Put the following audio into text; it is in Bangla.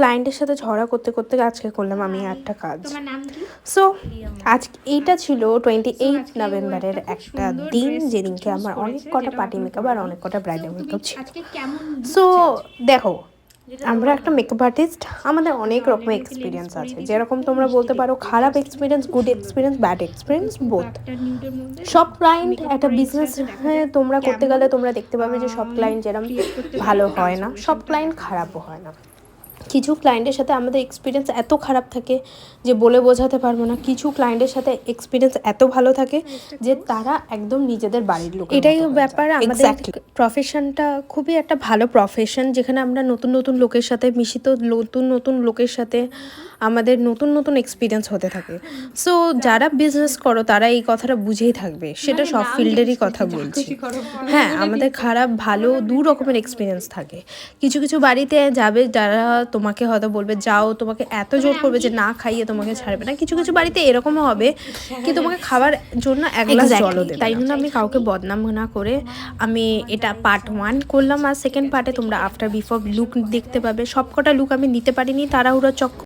ক্লায়েন্টের সাথে ঝগড়া করতে করতে আজকে করলাম আমি একটা কাজ। সো আজ এইটা ছিল 28 নভেম্বরের একটা দিন, যেদিনকে আমার অনেক কটা পার্টি মেকআপ আর অনেক কটা ব্রাইডাল মেকআপ ছিল। সো দেখো, আমরা একটা মেকআপ আর্টিস্ট, আমাদের অনেক রকমের এক্সপিরিয়েন্স আছে। যেরকম তোমরা বলতে পারো খারাপ experience, good experience, bad experience, both. সব ক্লায়েন্ট একটা বিজনেস তোমরা করতে গেলে তোমরা দেখতে পাবে যে সব ক্লায়েন্ট যেরকম ভালো হয় না, সব ক্লায়েন্ট খারাপও হয় না। কিছু ক্লায়েন্টের সাথে আমাদের এক্সপিরিয়েন্স এত খারাপ থাকে যে বলে বোঝাতে পারবো না, কিছু ক্লায়েন্টের সাথে এক্সপিরিয়েন্স এত ভালো থাকে যে তারা একদম নিজেদের বাড়ির লোক। এটাই ব্যাপার, আমাদের প্রফেশনটা খুবই একটা ভালো প্রফেশন, যেখানে আমরা নতুন নতুন লোকের সাথে মিশিত, নতুন নতুন লোকের সাথে আমাদের নতুন নতুন এক্সপিরিয়েন্স হতে থাকে। সো যারা বিজনেস করো তারা এই কথাটা বুঝেই থাকবে, সেটা সব ফিল্ডেরই কথা বলছি। হ্যাঁ, আমাদের খারাপ ভালো দু রকমের এক্সপিরিয়েন্স থাকে। কিছু কিছু বাড়িতে যাবে যারা তোমাকে হয়তো বলবে যাও, তোমাকে এত জোর করবে যে না খাইয়ে তোমাকে ছাড়বে না। কিছু কিছু বাড়িতে এরকমও হবে কি তোমাকে খাবার জন্য এক গ্লাস জলও দেবে। তাই জন্য আমি কাউকে বদনাম না করে আমি এটা পার্ট 1 করলাম, আর সেকেন্ড পার্টে তোমরা আফটার বিফোর লুক দেখতে পাবে। সবকটা লুক আমি নিতে পারিনি, তাড়াহুড়ো চক্কর